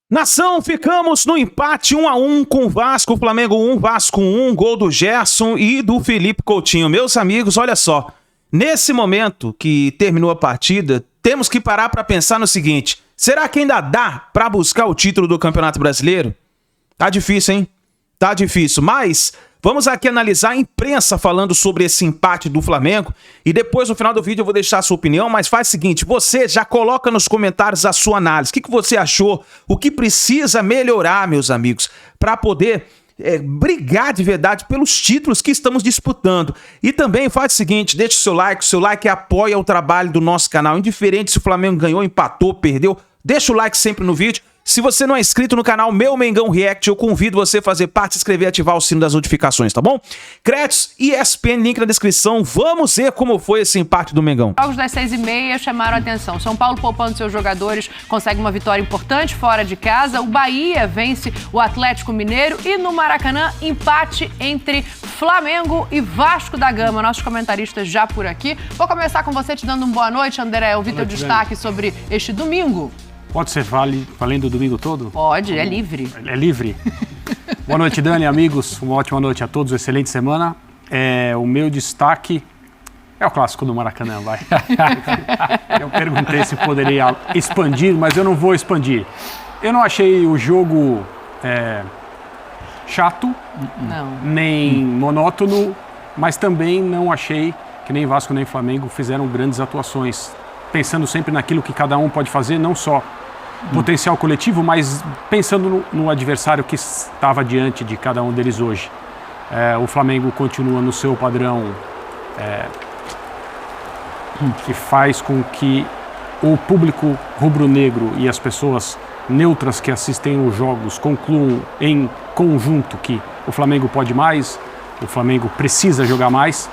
Nação, ficamos no empate 1-1 com o Vasco, Flamengo 1, Vasco 1, gol do Gerson e do Felipe Coutinho. Meus amigos, olha só, nesse momento que terminou a partida, temos que parar para pensar no seguinte: será que ainda dá para buscar o título do Campeonato Brasileiro? Tá difícil, hein? Tá difícil, mas vamos aqui analisar a imprensa falando sobre esse empate do Flamengo e depois no final do vídeo eu vou deixar a sua opinião, mas faz o seguinte, você já coloca nos comentários a sua análise, o que você achou, o que precisa melhorar, meus amigos, para poder brigar de verdade pelos títulos que estamos disputando. E também faz o seguinte, deixa o seu like apoia o trabalho do nosso canal, indiferente se o Flamengo ganhou, empatou, perdeu, deixa o like sempre no vídeo. Se você não é inscrito no canal Meu Mengão React, eu convido você a fazer parte, se inscrever e ativar o sino das notificações, tá bom? Créditos e ESPN, link na descrição. Vamos ver como foi esse empate do Mengão. Os jogos das 6h30 chamaram a atenção. São Paulo poupando seus jogadores, consegue uma vitória importante fora de casa. O Bahia vence o Atlético Mineiro e no Maracanã, empate entre Flamengo e Vasco da Gama. Nossos comentaristas já por aqui. Vou começar com você te dando uma boa noite, André. Ouvir teu destaque sobre este domingo. Pode ser valendo o domingo todo? Pode, é livre. É livre? Boa noite, Dani, amigos. Uma ótima noite a todos, excelente semana. O meu destaque é o clássico do Maracanã, vai. Eu perguntei se poderia expandir, mas eu não vou expandir. Eu não achei o jogo chato, nem monótono, mas também não achei que nem Vasco nem Flamengo fizeram grandes atuações. Pensando sempre naquilo que cada um pode fazer, não só potencial coletivo, mas pensando no adversário que estava diante de cada um deles hoje. O Flamengo continua no seu padrão que faz com que o público rubro-negro e as pessoas neutras que assistem os jogos concluam em conjunto que o Flamengo pode mais, o Flamengo precisa jogar mais.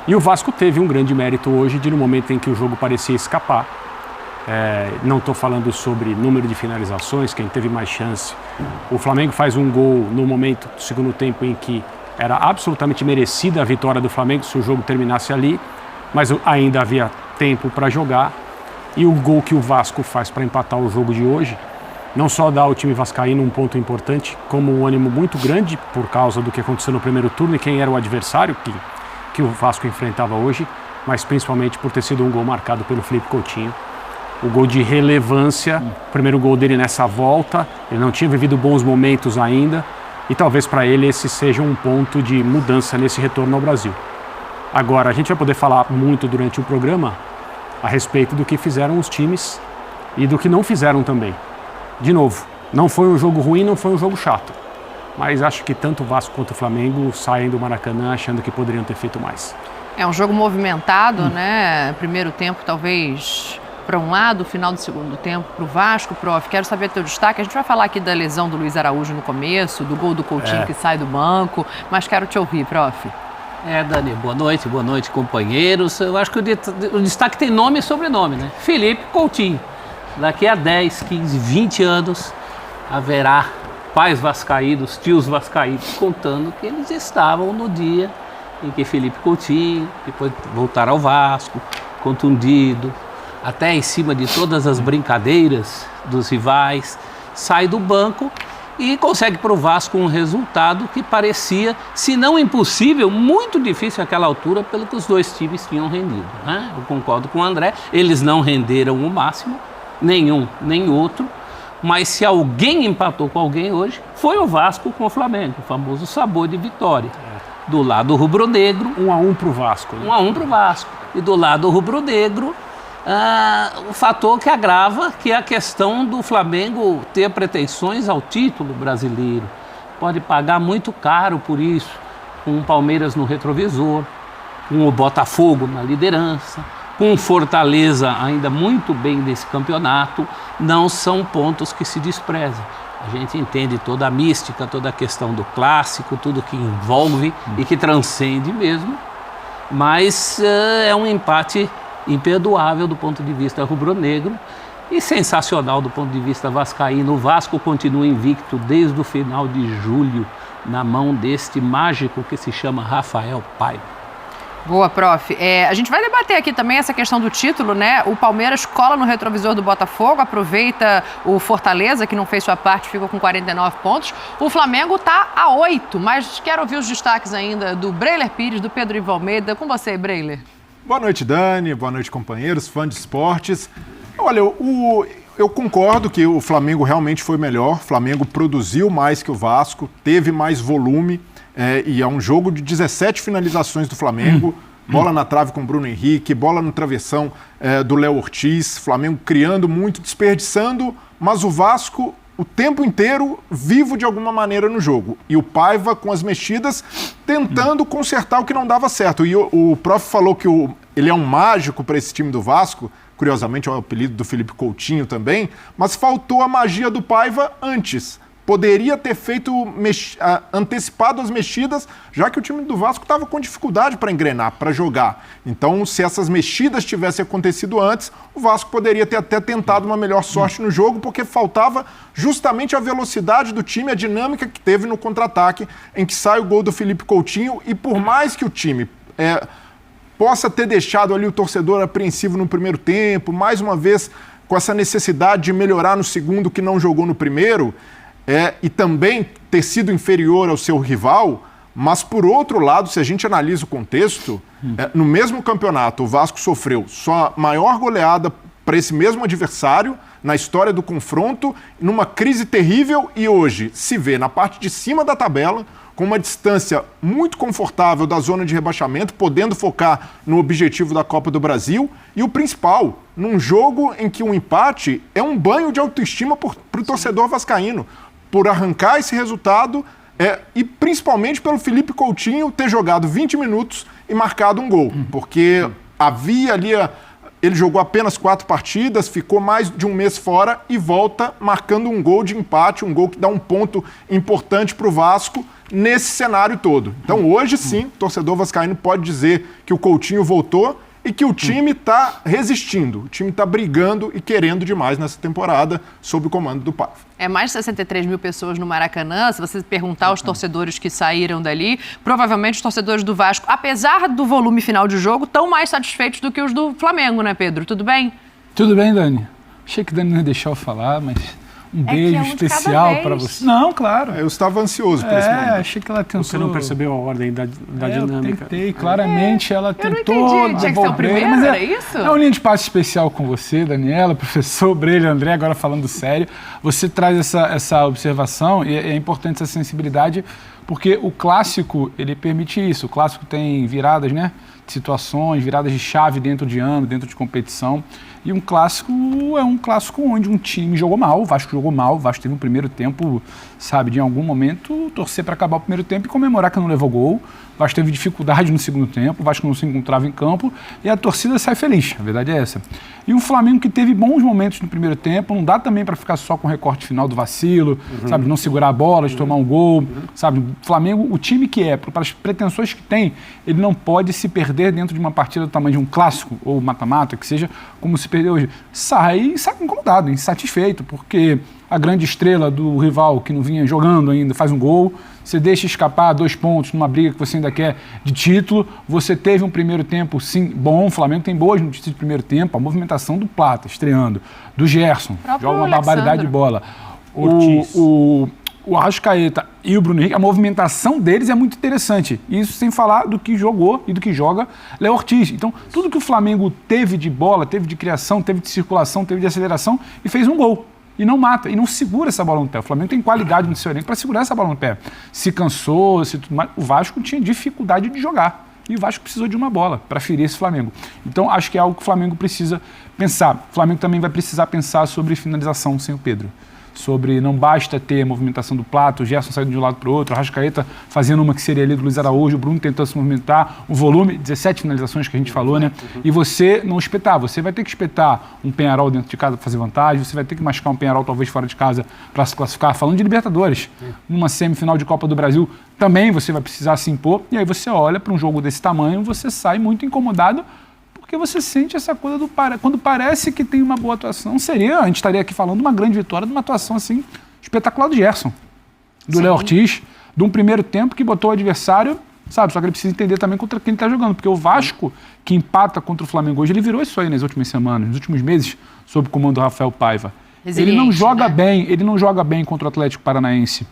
E o Vasco teve um grande mérito hoje de, no momento em que o jogo parecia escapar, não estou falando sobre número de finalizações, quem teve mais chance. O Flamengo faz um gol no momento do segundo tempo em que era absolutamente merecida a vitória do Flamengo se o jogo terminasse ali, mas ainda havia tempo para jogar. E o gol que o Vasco faz para empatar o jogo de hoje, não só dá ao time vascaíno um ponto importante, como um ânimo muito grande por causa do que aconteceu no primeiro turno e quem era o adversário que o Vasco enfrentava hoje, mas principalmente por ter sido um gol marcado pelo Felipe Coutinho. O gol de relevância, o primeiro gol dele nessa volta, ele não tinha vivido bons momentos ainda, e talvez para ele esse seja um ponto de mudança nesse retorno ao Brasil. Agora, a gente vai poder falar muito durante o programa a respeito do que fizeram os times e do que não fizeram também. De novo, não foi um jogo ruim, não foi um jogo chato. Mas acho que tanto o Vasco quanto o Flamengo saem do Maracanã achando que poderiam ter feito mais. É um jogo movimentado, né? Primeiro tempo talvez para um lado, final do segundo tempo para o Vasco. Prof, quero saber teu destaque. A gente vai falar aqui da lesão do Luiz Araújo no começo, do gol do Coutinho que sai do banco, mas quero te ouvir, prof. Dani, boa noite, companheiros. Eu acho que o destaque tem nome e sobrenome, né? Felipe Coutinho. Daqui a 10, 15, 20 anos haverá pais vascaínos, tios vascaínos, contando que eles estavam no dia em que Felipe Coutinho, depois voltar ao Vasco, contundido, até em cima de todas as brincadeiras dos rivais, sai do banco e consegue para o Vasco um resultado que parecia, se não impossível, muito difícil àquela altura, pelo que os dois times tinham rendido, né? Eu concordo com o André, eles não renderam o máximo, nenhum nem outro. Mas se alguém empatou com alguém hoje, foi o Vasco com o Flamengo, o famoso sabor de vitória. Do lado rubro-negro... 1-1 para o Vasco. Né? 1-1 para o Vasco. E do lado rubro-negro, o fator que agrava, que é a questão do Flamengo ter pretensões ao título brasileiro. Pode pagar muito caro por isso, com o Palmeiras no retrovisor, com o Botafogo na liderança, com Fortaleza ainda muito bem nesse campeonato. Não são pontos que se desprezam. A gente entende toda a mística, toda a questão do clássico, tudo que envolve e que transcende mesmo, mas é um empate imperdoável do ponto de vista rubro-negro e sensacional do ponto de vista vascaíno. O Vasco continua invicto desde o final de julho na mão deste mágico que se chama Rafael Paiva. Boa, prof. A gente vai debater aqui também essa questão do título, né? O Palmeiras cola no retrovisor do Botafogo, aproveita o Fortaleza, que não fez sua parte, ficou com 49 pontos. O Flamengo tá a 8, mas quero ouvir os destaques ainda do Breiler Pires, do Pedro Ivo Almeida. Com você, Breiler. Boa noite, Dani. Boa noite, companheiros, fã de esportes. Olha, eu concordo que o Flamengo realmente foi melhor. O Flamengo produziu mais que o Vasco, teve mais volume. E é um jogo de 17 finalizações do Flamengo. Bola na trave com o Bruno Henrique, bola no travessão do Léo Ortiz. Flamengo criando muito, desperdiçando, mas o Vasco o tempo inteiro vivo de alguma maneira no jogo. E o Paiva com as mexidas tentando consertar o que não dava certo. E o prof falou que ele é um mágico para esse time do Vasco. Curiosamente é o apelido do Felipe Coutinho também. Mas faltou a magia do Paiva antes. Poderia ter feito antecipado as mexidas, já que o time do Vasco estava com dificuldade para engrenar, para jogar. Então, se essas mexidas tivessem acontecido antes, o Vasco poderia ter até tentado uma melhor sorte no jogo, porque faltava justamente a velocidade do time, a dinâmica que teve no contra-ataque, em que sai o gol do Felipe Coutinho. E por mais que o time possa ter deixado ali o torcedor apreensivo no primeiro tempo, mais uma vez com essa necessidade de melhorar no segundo que não jogou no primeiro, e também ter sido inferior ao seu rival, mas por outro lado, se a gente analisa o contexto, no mesmo campeonato o Vasco sofreu sua maior goleada para esse mesmo adversário na história do confronto, numa crise terrível, e hoje se vê na parte de cima da tabela, com uma distância muito confortável da zona de rebaixamento, podendo focar no objetivo da Copa do Brasil, e o principal, num jogo em que um empate é um banho de autoestima para o torcedor vascaíno, por arrancar esse resultado e principalmente pelo Felipe Coutinho ter jogado 20 minutos e marcado um gol, porque havia ali, ele jogou apenas 4 partidas, ficou mais de um mês fora e volta marcando um gol de empate, um gol que dá um ponto importante para o Vasco nesse cenário todo. Então hoje sim, o torcedor vascaíno pode dizer que o Coutinho voltou e que o time está resistindo, o time está brigando e querendo demais nessa temporada sob o comando do Paiva. Mais de 63 mil pessoas no Maracanã. Se você perguntar aos torcedores que saíram dali, provavelmente os torcedores do Vasco, apesar do volume final de jogo, estão mais satisfeitos do que os do Flamengo, né, Pedro? Tudo bem? Tudo bem, Dani. Achei que a Dani não ia deixar eu falar, mas um beijo especial para você. Não, claro. Eu estava ansioso por esse momento. Achei que ela tentou. Você não percebeu a ordem da dinâmica? Eu tentei, claramente ela tentou. Eu não entendi. Tinha que ser o primeiro, mas era isso? É um linha de passe especial com você, Daniela, professor Breiler, André, agora falando sério. Você traz essa observação e é importante essa sensibilidade, porque o clássico, ele permite isso. O clássico tem viradas, né? Situações, viradas de chave dentro de ano, dentro de competição. E um clássico é um clássico onde um time jogou mal, o Vasco jogou mal, o Vasco teve um primeiro tempo, sabe, de em algum momento torcer para acabar o primeiro tempo e comemorar que não levou gol. O Vasco teve dificuldade no segundo tempo, o Vasco não se encontrava em campo e a torcida sai feliz, a verdade é essa. E um Flamengo que teve bons momentos no primeiro tempo, não dá também para ficar só com o recorte final do vacilo, sabe, de não segurar a bola, de tomar um gol, sabe. O Flamengo, o time que é, para as pretensões que tem, ele não pode se perder dentro de uma partida do tamanho de um clássico ou mata-mata, que seja como se perdeu hoje. Sai incomodado, insatisfeito, porque a grande estrela do rival que não vinha jogando ainda faz um gol, você deixa escapar 2 pontos numa briga que você ainda quer de título, você teve um primeiro tempo, sim, bom, o Flamengo tem boas notícias de primeiro tempo, a movimentação do Plata, estreando, do Gerson, joga uma barbaridade de bola. O Arrascaeta e o Bruno Henrique, a movimentação deles é muito interessante. Isso sem falar do que jogou e do que joga Léo Ortiz. Então, tudo que o Flamengo teve de bola, teve de criação, teve de circulação, teve de aceleração e fez um gol. E não mata, e não segura essa bola no pé. O Flamengo tem qualidade no seu elenco para segurar essa bola no pé. Se cansou, tudo mais. O Vasco tinha dificuldade de jogar. E o Vasco precisou de uma bola para ferir esse Flamengo. Então, acho que é algo que o Flamengo precisa pensar. O Flamengo também vai precisar pensar sobre finalização sem o Pedro. Sobre não basta ter a movimentação do Plata, o Gerson saindo de um lado para o outro, a Arrascaeta fazendo uma que seria ali do Luiz Araújo, o Bruno tentando se movimentar, o volume, 17 finalizações que a gente falou, né? E você não espetar, você vai ter que espetar um Penharol dentro de casa para fazer vantagem, você vai ter que machucar um Penharol talvez fora de casa para se classificar, falando de Libertadores. Numa semifinal de Copa do Brasil também você vai precisar se impor, e aí você olha para um jogo desse tamanho, você sai muito incomodado, porque você sente essa coisa do quando parece que tem uma boa atuação, a gente estaria aqui falando uma grande vitória de uma atuação assim espetacular do Gerson, do Léo Ortiz, de um primeiro tempo que botou o adversário sabe? Só que ele precisa entender também contra quem ele está jogando, porque o Vasco, que empata contra o Flamengo hoje, ele virou isso aí nas últimas semanas, nos últimos meses, sob o comando do Rafael Paiva. Ele não joga bem contra o Atlético Paranaense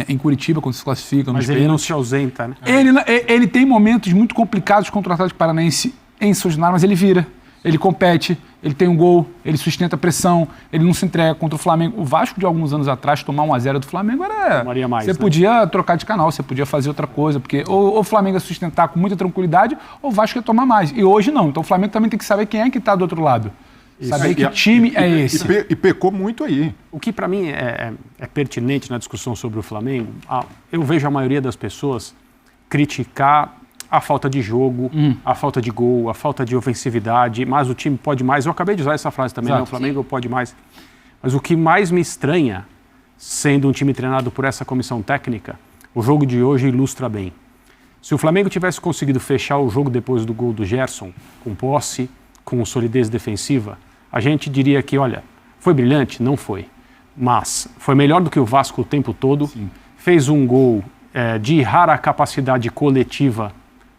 em Curitiba, quando se classifica. Mas ele não se ausenta, né? Ele tem momentos muito complicados contra o Atlético Paranaense em São Januário, mas ele vira. Ele compete, ele tem um gol, ele sustenta a pressão, ele não se entrega contra o Flamengo. O Vasco, de alguns anos atrás, tomar 1-0 do Flamengo era... Você podia trocar de canal, você podia fazer outra coisa, porque ou o Flamengo ia sustentar com muita tranquilidade, ou o Vasco ia tomar mais. E hoje não. Então o Flamengo também tem que saber quem é que está do outro lado. Saber que time é esse. E pecou muito aí. O que para mim é pertinente na discussão sobre o Flamengo, eu vejo a maioria das pessoas criticar a falta de jogo, a falta de gol, a falta de ofensividade, mas o time pode mais. Eu acabei de usar essa frase também, né? O Flamengo pode mais. Mas o que mais me estranha, sendo um time treinado por essa comissão técnica, o jogo de hoje ilustra bem. Se o Flamengo tivesse conseguido fechar o jogo depois do gol do Gerson, com posse, com solidez defensiva, a gente diria que, olha, foi brilhante? Não foi. Mas foi melhor do que o Vasco o tempo todo. Sim. Fez um gol de rara capacidade coletiva,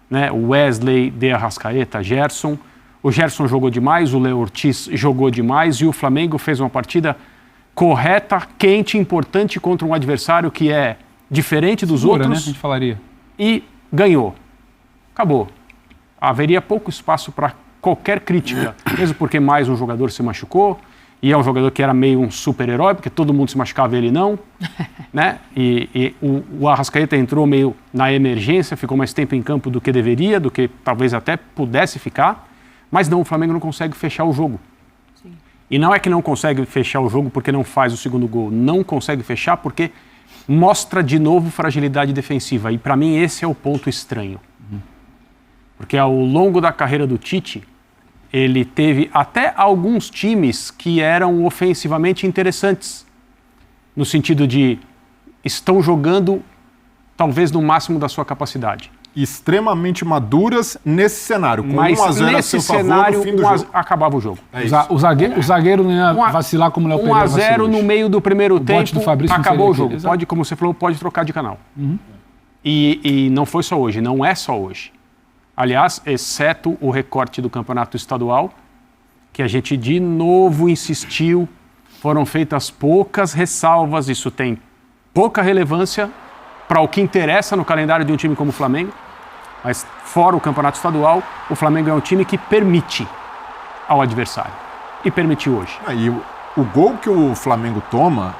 né? O Wesley, De Arrascaeta, Gerson. O Gerson jogou demais, o Léo Ortiz jogou demais e o Flamengo fez uma partida correta, quente, importante contra um adversário que é diferente dos outros. Né? A gente falaria. E ganhou. Acabou. Haveria pouco espaço para qualquer crítica, mesmo porque mais um jogador se machucou, e é um jogador que era meio um super-herói, porque todo mundo se machucava e ele não, né? E o Arrascaeta entrou meio na emergência, ficou mais tempo em campo do que deveria, do que talvez até pudesse ficar, mas não, o Flamengo não consegue fechar o jogo. Sim. E não é que não consegue fechar o jogo porque não faz o segundo gol, não consegue fechar porque mostra de novo fragilidade defensiva, e para mim esse é o ponto estranho. Porque ao longo da carreira do Tite, ele teve até alguns times que eram ofensivamente interessantes, no sentido de estão jogando talvez no máximo da sua capacidade. Extremamente maduras nesse cenário, com 1-0 a seu favor no fim do jogo. Acabava o jogo. O zagueiro não ia vacilar como o Léo Pereira vacilou. 1-0 no meio do primeiro tempo, acabou o jogo. Exato. Pode, como você falou, pode trocar de canal. E não foi só hoje, não é só hoje. Aliás, exceto o recorte do campeonato estadual, que a gente de novo insistiu, foram feitas poucas ressalvas, isso tem pouca relevância para o que interessa no calendário de um time como o Flamengo, mas fora o campeonato estadual, o Flamengo é um time que permite ao adversário, e permitiu hoje. E o gol que o Flamengo toma,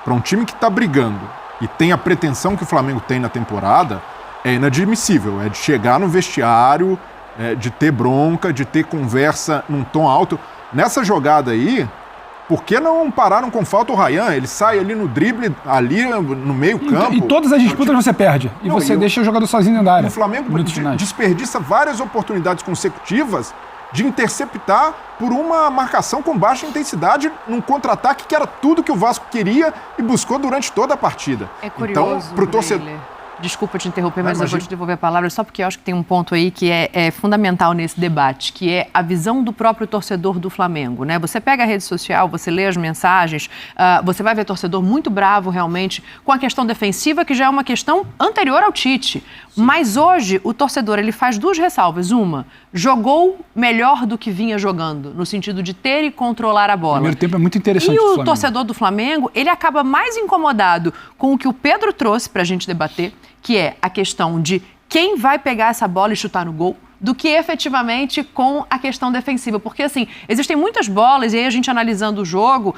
para um time que está brigando e tem a pretensão que o Flamengo tem na temporada, é inadmissível, é de chegar no vestiário, de ter bronca, de ter conversa num tom alto. Nessa jogada aí, por que não pararam com falta o Ryan? Ele sai ali no drible, ali no meio campo. E todas as disputas você perde. E você deixa o jogador sozinho dentro da área. O Flamengo desperdiça várias oportunidades consecutivas de interceptar por uma marcação com baixa intensidade num contra-ataque que era tudo que o Vasco queria e buscou durante toda a partida. É curioso, então, pro torcedor... Desculpa te interromper, mas eu vou te devolver a palavra só porque eu acho que tem um ponto aí que é fundamental nesse debate, que é a visão do próprio torcedor do Flamengo, né? Você pega a rede social, você lê as mensagens, você vai ver torcedor muito bravo realmente com a questão defensiva, que já é uma questão anterior ao Tite. Sim. Mas hoje o torcedor ele faz duas ressalvas. Uma, jogou melhor do que vinha jogando, no sentido de ter e controlar a bola. O primeiro tempo é muito interessante. E o torcedor do Flamengo, ele acaba mais incomodado com o que o Pedro trouxe pra gente debater, que é a questão de quem vai pegar essa bola e chutar no gol, do que efetivamente com a questão defensiva. Porque, assim, existem muitas bolas, e aí a gente analisando o jogo,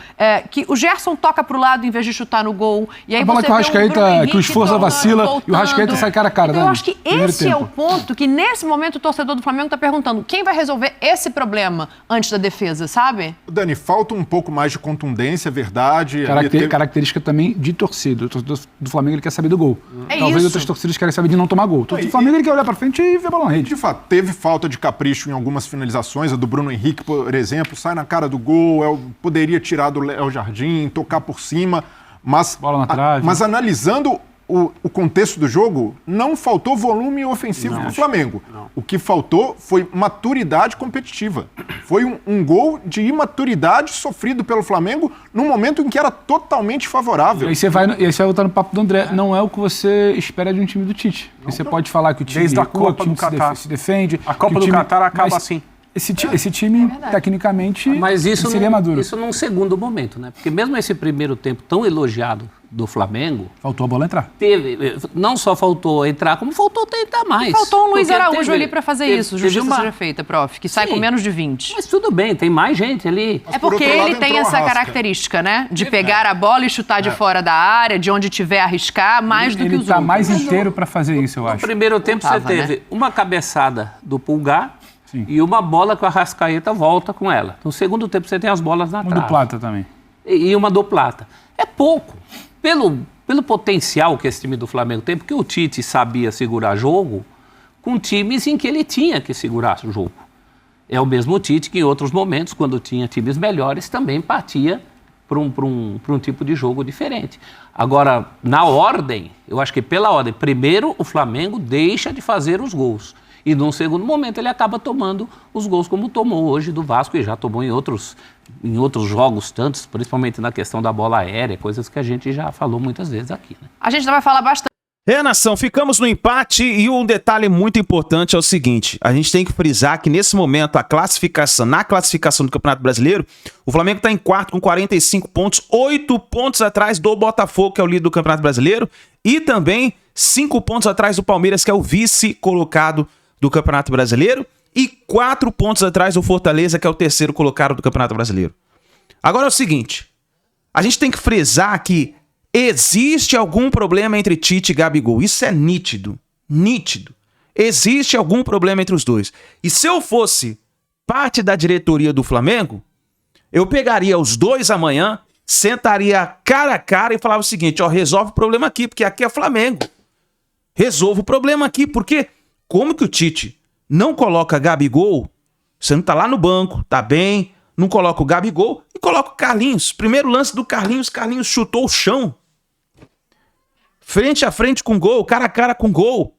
que o Gerson toca pro lado em vez de chutar no gol. E aí a bola você que o Arrascaeta, que o Esforza vacila voltando. E o Arrascaeta sai cara a cara. Então, eu acho que esse é o ponto que, nesse momento, o torcedor do Flamengo está perguntando quem vai resolver esse problema antes da defesa, sabe? Dani, falta um pouco mais de contundência, verdade. Característica também de torcida. O torcedor do Flamengo ele quer saber do gol. Talvez isso. Outras torcidas querem saber de não tomar gol. O torcedor do Flamengo ele quer olhar pra frente e ver a bola na rede. De fato, teve falta de capricho em algumas finalizações, a do Bruno Henrique, por exemplo, sai na cara do gol, poderia tirar do Léo Jardim, tocar por cima, mas, bola na trave. Mas analisando o contexto do jogo, não faltou volume ofensivo para o Flamengo. O que faltou foi maturidade competitiva. Foi um gol de imaturidade sofrido pelo Flamengo num momento em que era totalmente favorável. E aí você vai voltar no papo do André. Não é o que você espera de um time do Tite. Você pode falar que o time Desde a recua, Copa do Catar se defende. A Copa do Catar acaba assim. Esse time, tecnicamente, Mas isso seria maduro. Isso num segundo momento, né? Porque mesmo esse primeiro tempo tão elogiado do Flamengo... Faltou a bola entrar. Não só faltou entrar, como faltou tentar mais. Faltou um Luiz Porque Araújo ali para fazer isso, justiça seja feita, prof, que sai com menos de 20. Mas tudo bem, tem mais gente ali. É porque ele tem essa característica, né? De pegar a bola e chutar de fora da área, de onde tiver arriscar, mais do que os outros. Ele tá mais inteiro para fazer isso, eu acho. No primeiro tempo você teve uma cabeçada do Pulgar... Sim. E uma bola que o Arrascaeta volta com ela. No segundo tempo você tem as bolas na trave. Uma do Plata também. E uma do Plata. É pouco. Pelo potencial que esse time do Flamengo tem, porque o Tite sabia segurar jogo com times em que ele tinha que segurar o jogo. É o mesmo Tite que em outros momentos, quando tinha times melhores, também partia para um tipo de jogo diferente. Agora, na ordem, eu acho que pela ordem, primeiro o Flamengo deixa de fazer os gols. E num segundo momento ele acaba tomando os gols como tomou hoje do Vasco e já tomou em outros jogos tantos, principalmente na questão da bola aérea, coisas que a gente já falou muitas vezes aqui. Né? A gente ainda vai falar bastante. Nação, ficamos no empate e um detalhe muito importante é o seguinte, a gente tem que frisar que nesse momento na classificação do Campeonato Brasileiro, o Flamengo está em quarto com 45 pontos, 8 pontos atrás do Botafogo, que é o líder do Campeonato Brasileiro, e também 5 pontos atrás do Palmeiras, que é o vice colocado do Campeonato Brasileiro, e 4 pontos atrás do Fortaleza, que é o terceiro colocado do Campeonato Brasileiro. Agora é o seguinte, a gente tem que frisar que existe algum problema entre Tite e Gabigol. Isso é nítido. Nítido. Existe algum problema entre os dois. E se eu fosse parte da diretoria do Flamengo, eu pegaria os dois amanhã, sentaria cara a cara e falava o seguinte, resolve o problema aqui, porque aqui é Flamengo. Resolve o problema aqui, porque como que o Tite não coloca Gabigol, você não tá lá no banco, tá bem, não coloca o Gabigol e coloca o Carlinhos. Primeiro lance do Carlinhos chutou o chão. Frente a frente com gol, cara a cara com gol.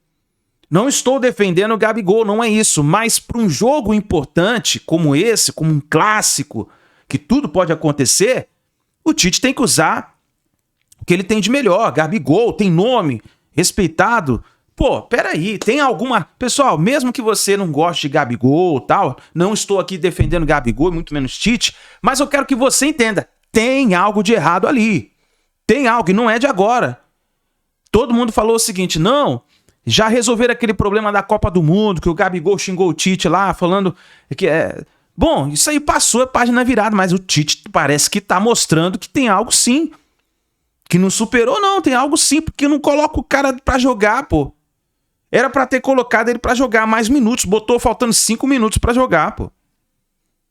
Não estou defendendo o Gabigol, não é isso. Mas para um jogo importante como esse, como um clássico, que tudo pode acontecer, o Tite tem que usar o que ele tem de melhor. Gabigol tem nome, respeitado. Pô, peraí, tem alguma... Pessoal, mesmo que você não goste de Gabigol e tal, não estou aqui defendendo Gabigol, muito menos Tite, mas eu quero que você entenda, tem algo de errado ali. Tem algo, e não é de agora. Todo mundo falou o seguinte, não, já resolveram aquele problema da Copa do Mundo, que o Gabigol xingou o Tite lá, falando que é... Bom, isso aí passou, é página virada, mas o Tite parece que tá mostrando que tem algo sim. Que não superou, não, tem algo sim, porque não coloca o cara pra jogar, pô. Era pra ter colocado ele pra jogar mais minutos, botou faltando 5 minutos pra jogar, pô.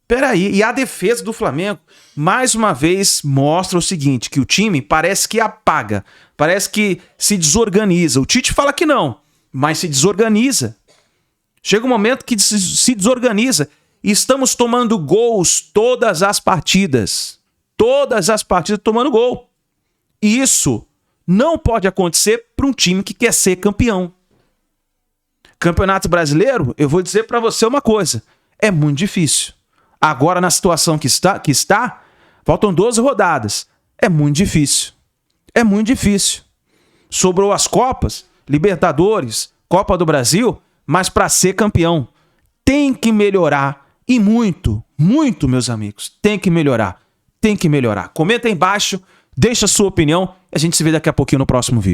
Peraí, e a defesa do Flamengo, mais uma vez, mostra o seguinte, que o time parece que apaga, parece que se desorganiza. O Tite fala que não, mas se desorganiza. Chega um momento que se desorganiza e estamos tomando gols todas as partidas. Todas as partidas tomando gol. E isso não pode acontecer para um time que quer ser campeão. Campeonato Brasileiro, eu vou dizer para você uma coisa, é muito difícil. Agora, na situação que está, faltam 12 rodadas. É muito difícil. É muito difícil. Sobrou as Copas, Libertadores, Copa do Brasil, mas para ser campeão tem que melhorar. E muito, muito, meus amigos. Tem que melhorar. Tem que melhorar. Comenta aí embaixo, deixa a sua opinião e a gente se vê daqui a pouquinho no próximo vídeo.